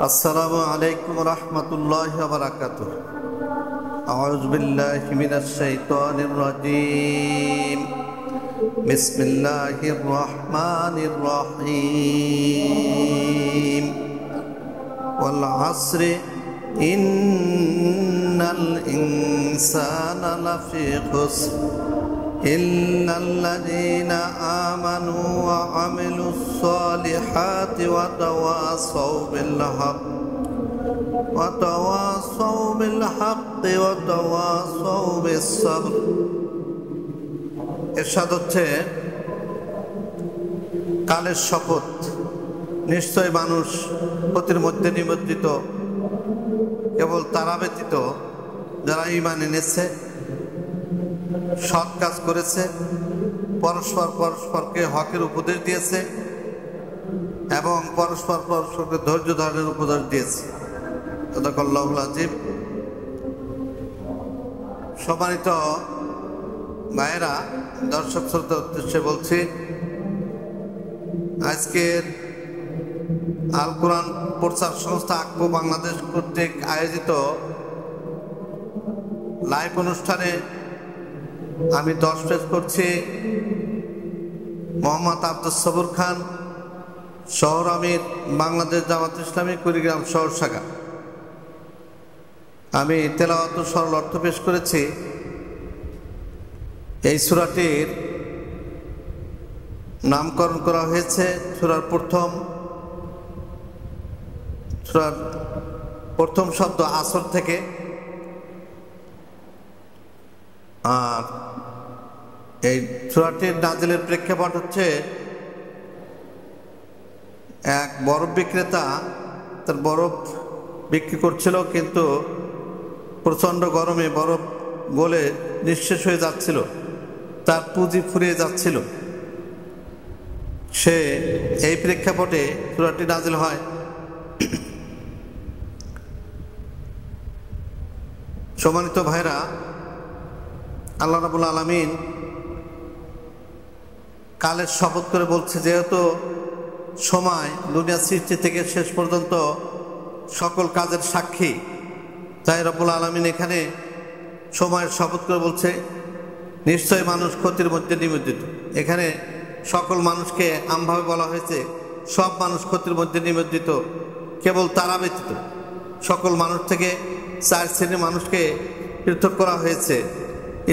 আসসালামু আলাইকুম রহমতুল্লাহি ওয়া বারাকাতুহু। আউযু বিল্লাহি মিনাশ শাইতানির রাজীম। বিসমিল্লাহির রহমানির রহিম। ওয়াল আসরি ইন্নাল ইনসানা লাফি খুসর ইল্লাল্লাযীনা আমানু ওয়া আমিলুস সালিহাতি ওয়া তাওয়াসাউ বিল হাক্কি ওয়া তাওয়াসাউ বিস সাবর। ইরশাদ হচ্ছে, কালের শপথ, নিশ্চয় মানুষ ক্ষতির মধ্যে নিমজ্জিত, কেবল তারা ব্যতীত যারা ঈমান এনেছে, সৎ কাজ করেছে, পরস্পরকে হকের উপদেশ দিয়েছে এবং পরস্পরকে ধৈর্য ধারণের উপদেশ দিয়েছে। সাদাকাল্লাহুল আযীম। সম্মানিত ভাইয়েরা, দর্শক শ্রোতার উদ্দেশ্যে বলছি, আজকের আল কোরআন প্রচার সংস্থা আকবো বাংলাদেশ কর্তৃক আয়োজিত লাইভ অনুষ্ঠানে আমি 10 পেশ করছি মোহাম্মদ আব্দুস সবুর খান, শহর আমির, বাংলাদেশ জামাত ইসলামী, কুড়িগ্রাম শহর শাখা। আমি তেলাওয়াত সরল অর্থ পেশ করেছি। এই সূরাটির নামকরণ করা হয়েছে সূরার প্রথম শব্দ আসর থেকে। আর এই সূরাটির নাজিলের প্রেক্ষাপট হচ্ছে, এক বরফ বিক্রেতা তার বরফ বিক্রি করছিল, কিন্তু প্রচণ্ড গরমে বরফ গলে নিঃশেষ হয়ে যাচ্ছিল, তার পুঁজি ফুরিয়ে যাচ্ছিল। সে এই প্রেক্ষাপটে সূরাটি নাজিল হয়। সম্মানিত ভাইরা, আল্লাহ রাব্বুল আলামিন কালের শপথ করে বলছে, যেহেতু সময় দুনিয়া সৃষ্টি থেকে শেষ পর্যন্ত সকল কাজের সাক্ষী, তাই রব্বুল আলামিন এখানে সময়ের শপথ করে বলছে, নিশ্চয় মানুষ ক্ষতির মধ্যে নিমজ্জিত। এখানে সকল মানুষকে আমভাবে বলা হয়েছে, সব মানুষ ক্ষতির মধ্যে নিমজ্জিত, কেবল তারা ব্যতীত। সকল মানুষ থেকে 4 শ্রেণীর মানুষকে পৃথক করা হয়েছে।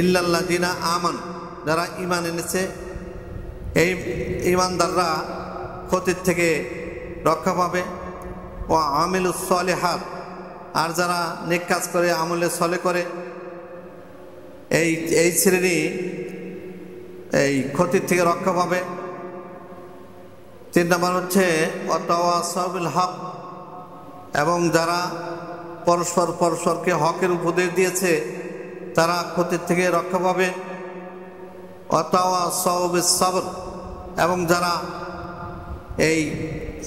ইল্লাল্লাযীনা আমানু, যারা ঈমান এনেছে, এই ঈমানদাররা ক্ষতির থেকে রক্ষা পাবে। ও আমিলুস সালিহাত, আর যারা নেক কাজ করে, আমলে সলে করে, এই শ্রেণী এই ক্ষতির থেকে রক্ষা পাবে। 3 নম্বর হচ্ছে ওয়াতাওয়াসাউ বিল হক, এবং যারা পরস্পরকে হকের উপদেশ দিয়েছে, তারা ক্ষতির থেকে রক্ষা পাবে। ওয়াতাওয়াসাউ বিস সাবর, এবং যারা এই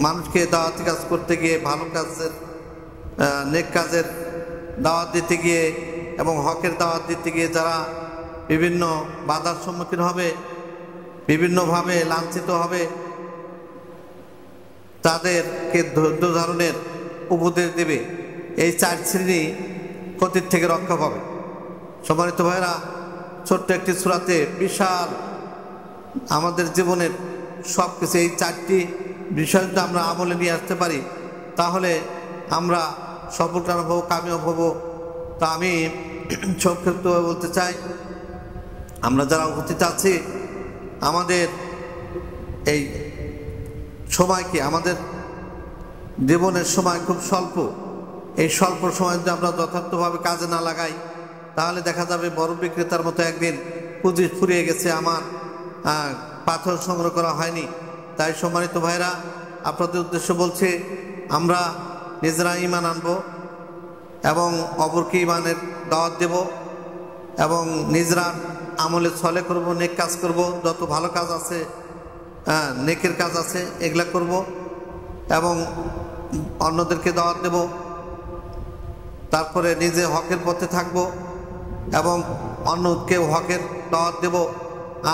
মানুষকে দাওয়াতি কাজ করতে গিয়ে, ভালো কাজের, নেক কাজের দাওয়াত দিতে গিয়ে এবং হকের দাওয়াত দিতে গিয়ে যারা বিভিন্ন বাধার সম্মুখীন হবে, বিভিন্নভাবে লাঞ্ছিত হবে, তাদেরকে ধৈর্য ধারণের উপদেশ দেবে। এই 4 শ্রেণী ক্ষতির থেকে রক্ষা পাবে। সম্মানিত ভাইরা, ছোট্ট একটি সূরাতে বিশাল আমাদের জীবনের সব কিছু, এই 4টি বিষয় যদি আমরা আমলে নিয়ে আসতে পারি, তাহলে আমরা সফলকাম হব, কামিয়াব হব। তা আমি সংক্ষিপ্তভাবে বলতে চাই, আমরা যারা উপস্থিত আছি, আমাদের এই সময় কি, আমাদের জীবনের সময় খুব স্বল্প। এই স্বল্প সময় যদি আমরা যথার্থভাবে কাজে না লাগাই, তাহলে দেখা যাবে বরফ বিক্রেতার মতো একদিন পুঁজি ফুরিয়ে গেছে, আমার পাথর সংগ্রহ করা হয়নি। তাই সম্মানিত ভাইরা, আপনাদের উদ্দেশ্য বলছি, আমরা নিজেরা ঈমান আনব এবং অপরকে ঈমানের দাওয়াত দেব এবং নিজেরা আমলে ছলে করব, নেক কাজ করব, যত ভালো কাজ আছে, নেকের কাজ আছে, এগুলা করব এবং অন্যদেরকে দাওয়াত দেব। তারপরে নিজে হকের পথে থাকব এবং অন্যকেও হকের দাওয়াত দেব।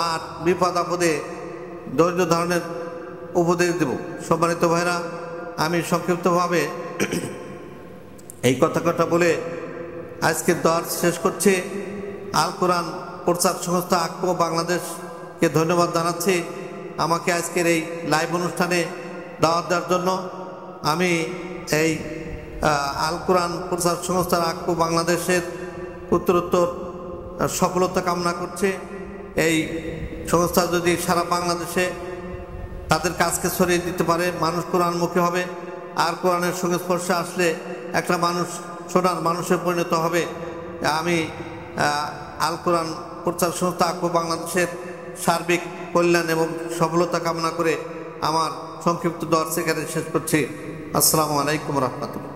আর বিপদ আপদে ধৈর্য ধারণের উপদেশ দেব। সম্মানিত ভাইরা, আমি সংক্ষিপ্তভাবে এই কথা বলে আজকের দর শেষ করছি। আল কোরআন প্রচার সংস্থা আকবো বাংলাদেশকে ধন্যবাদ জানাচ্ছি আমাকে আজকের এই লাইভ অনুষ্ঠানে দাওয়াত দেওয়ার জন্য। আমি এই আল কোরআন প্রচার সংস্থার আকবো বাংলাদেশের উত্তরোত্তর সফলতা কামনা করছি। এই সংস্থা যদি সারা বাংলাদেশে তাদের কাজকে ছড়িয়ে দিতে পারে, মানুষ কোরআনমুখী হবে, আর কোরআনের সংস্পর্শে আসলে একটা মানুষ সোনার মানুষে পরিণত হবে। আমি আল কোরআন প্রচার সংস্থা আকবো বাংলাদেশের সার্বিক কল্যাণ এবং সফলতা কামনা করে আমার সংক্ষিপ্ত দর সেখানে শেষ করছি। আসসালামু আলাইকুম রহমতুল্লাহ।